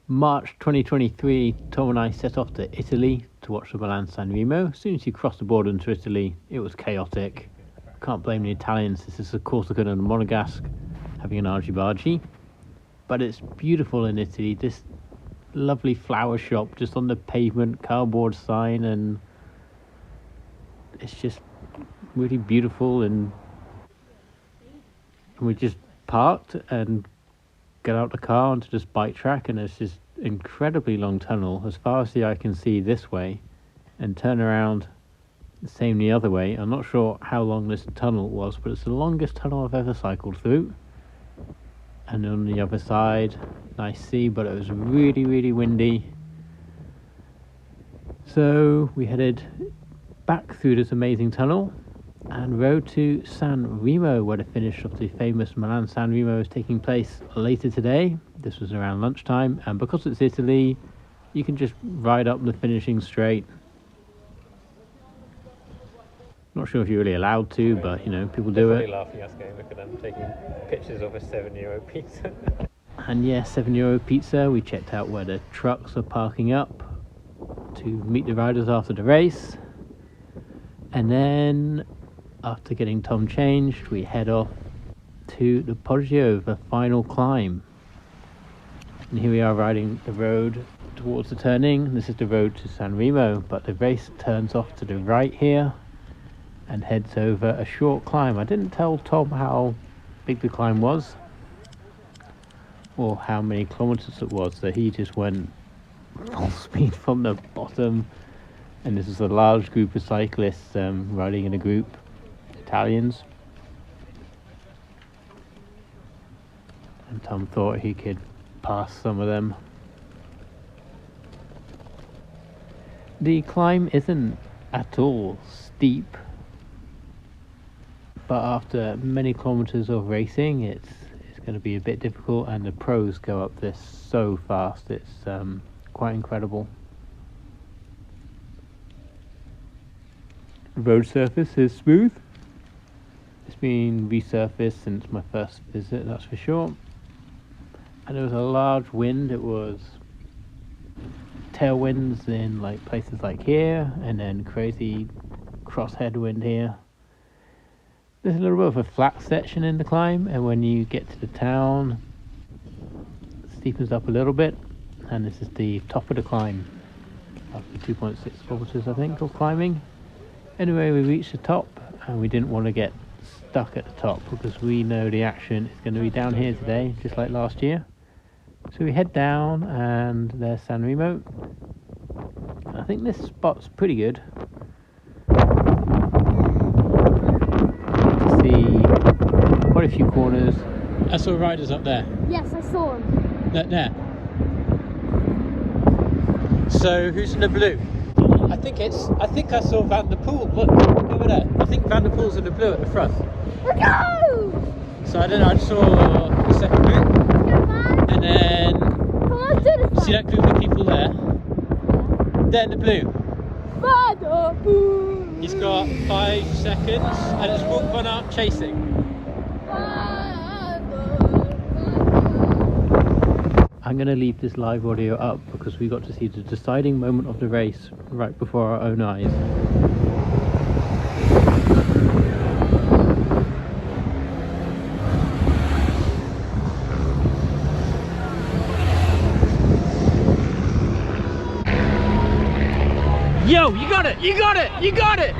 March 2023, Tom and I set off to Italy to watch the Milan San Remo. As soon as you cross the border into Italy, it was chaotic. Can't blame the Italians. This is the Corsican and Monegasque having an argy-bargy. But it's beautiful in Italy. This lovely flower shop just on the pavement, cardboard sign, and it's just really beautiful. And we just parked and get out the car onto this bike track, and it's this incredibly long tunnel as far as the eye can see this way, and turn around the same the other way. I'm not sure how long this tunnel was, but it's the longest tunnel I've ever cycled through. And on the other side, nice sea, but it was really windy, so we headed back through this amazing tunnel and rode to San Remo, where the finish of the famous Milan San Remo is taking place later today. This was around lunchtime, and because it's Italy, you can just ride up the finishing straight. Not sure if you're really allowed to, but you know, people do it. Laughing at us going, look at them taking pictures of a €7 pizza. And yeah, €7 pizza. We checked out where the trucks are parking up to meet the riders after the race, and then after getting Tom changed, we head off to the Poggio, the final climb. And here we are riding the road towards the turning. This is the road to San Remo, but the race turns off to the right here and heads over a short climb. I didn't tell Tom how big the climb was or how many kilometers it was, so he just went full speed from the bottom. And this is a large group of cyclists riding in a group, Italians. And Tom thought he could pass some of them. The climb isn't at all steep, but after many kilometers of racing, it's going to be a bit difficult, and the pros go up this so fast. It's quite incredible. The road surface is smooth. It's been resurfaced since my first visit, that's for sure. And there was a large wind. It was tailwinds in like places like here, and then crazy crosshead wind here. There's a little bit of a flat section in the climb, and when you get to the town, it steepens up a little bit, and this is the top of the climb after 2.6 kilometers, I think, of climbing. Anyway, we reached the top, and we didn't want to get stuck at the top because we know the action is going to be down here today, just like last year. So we head down, and there's San Remo. I think this spot's pretty good to see quite a few corners. I saw riders up there. Yes, I saw them. There. So who's in the blue? I think I saw Van der Poel. Look over there. I think Van der Poel's in the blue at the front. Let's go! So I don't know. I just saw the second group, and then Come on, let's do this. see that group of people there. They're in the blue. Van der Poel. He's got 5 seconds, and it's Wout van Aert chasing. I'm going to leave this live audio up because we got to see the deciding moment of the race right before our own eyes. Yo, you got it! You got it! You got it!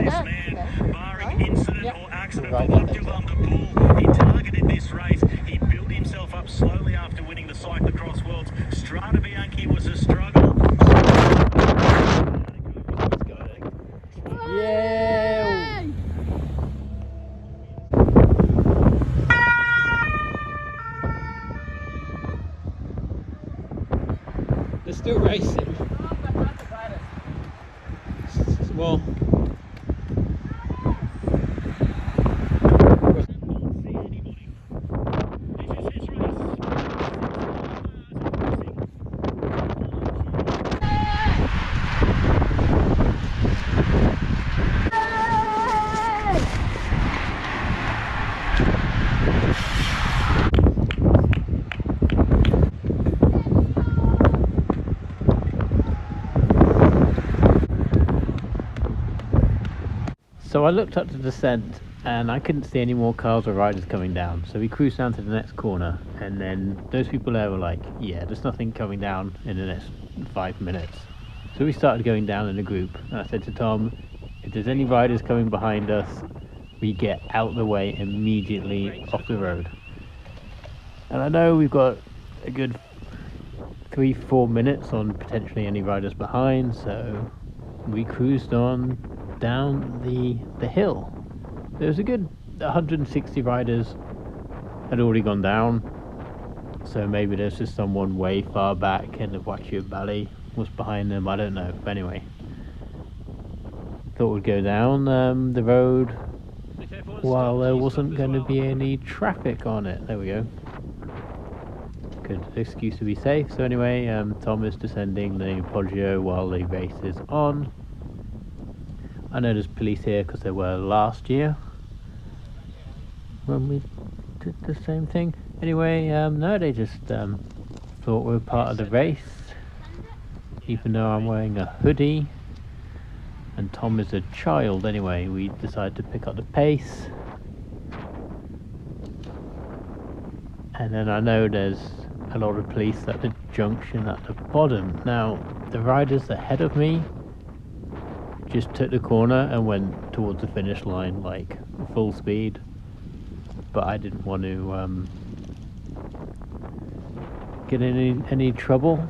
this there. man, barring incident or accident Right for there, Poggio van der Poel. He targeted this race. He built himself up slowly after winning the Cyclocross Worlds. Strada Bianchi was a struggle. Yeah! Hey! They're still racing. Well, so I looked up the descent and I couldn't see any more cars or riders coming down. So we cruised down to the next corner, and then those people there were like, yeah, there's nothing coming down in the next 5 minutes. So we started going down in a group, and I said to Tom, if there's any riders coming behind us, we get out the way immediately off the road. And I know we've got a good 3-4 minutes on potentially any riders behind, so we cruised on down the hill. There was a good 160 riders had already gone down, so maybe there's just someone way far back and the Poggio Valley was behind them, I don't know. But anyway, thought we'd go down the road while there wasn't going to be any traffic on it. There we go. Good excuse to be safe. So anyway, Tom is descending the Poggio while the race is on. I know there's police here because there were last year when we did the same thing. Anyway, no, they just thought we were part of the race, even though I'm wearing a hoodie and Tom is a child. Anyway, we decided to pick up the pace, and then I know there's a lot of police at the junction at the bottom. Now, the riders ahead of me just took the corner and went towards the finish line like full speed, but I didn't want to get in any trouble,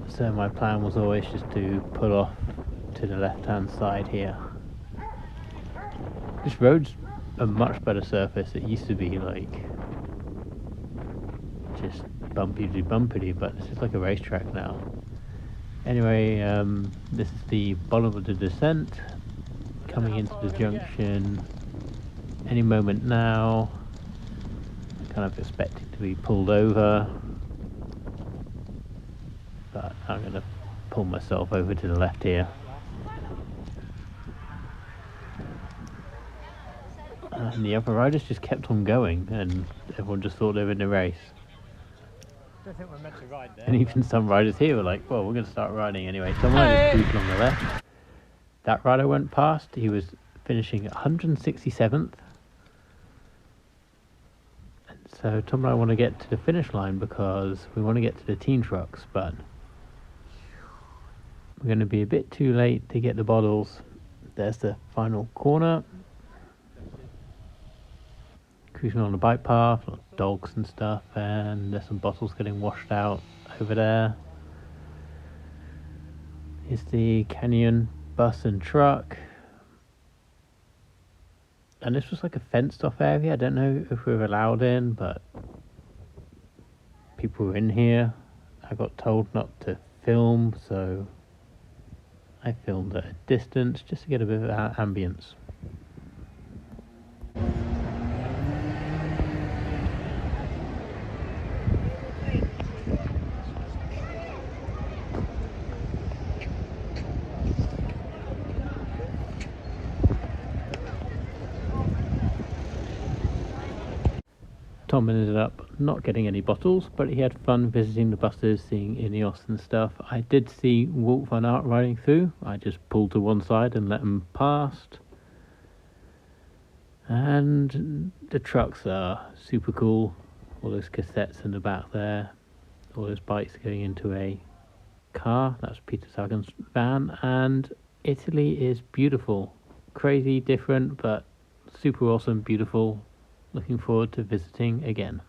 so my plan was always just to pull off to the left hand side here. This road's a much better surface. It used to be like just bumpity, but this is like a racetrack now. Anyway, this is the bottom of the descent, coming into the junction any moment now. Kind of expecting to be pulled over, but I'm going to pull myself over to the left here. And the other riders just kept on going, and everyone just thought they were in the race. I don't think we're meant to ride there. And even some riders here were like, well, we're going to start riding anyway. Someone just cruised along the left. That rider went past. He was finishing 167th. And so Tom and I want to get to the finish line because we want to get to the teen trucks, but we're going to be a bit too late to get the bottles. There's the final corner. Cruising on the bike path, a lot of dogs and stuff, and there's some bottles getting washed out over there. Here's the Canyon bus and truck. And this was like a fenced off area. I don't know if we were allowed in, but people were in here. I got told not to film, so I filmed at a distance just to get a bit of ambience. Tom ended up not getting any bottles, but he had fun visiting the buses, seeing Ineos and stuff. I did see Wout van Aert riding through. I just pulled to one side and let him past. And the trucks are super cool. All those cassettes in the back there. All those bikes going into a car. That's Peter Sagan's van. And Italy is beautiful. Crazy, different, but super awesome, beautiful. Looking forward to visiting again.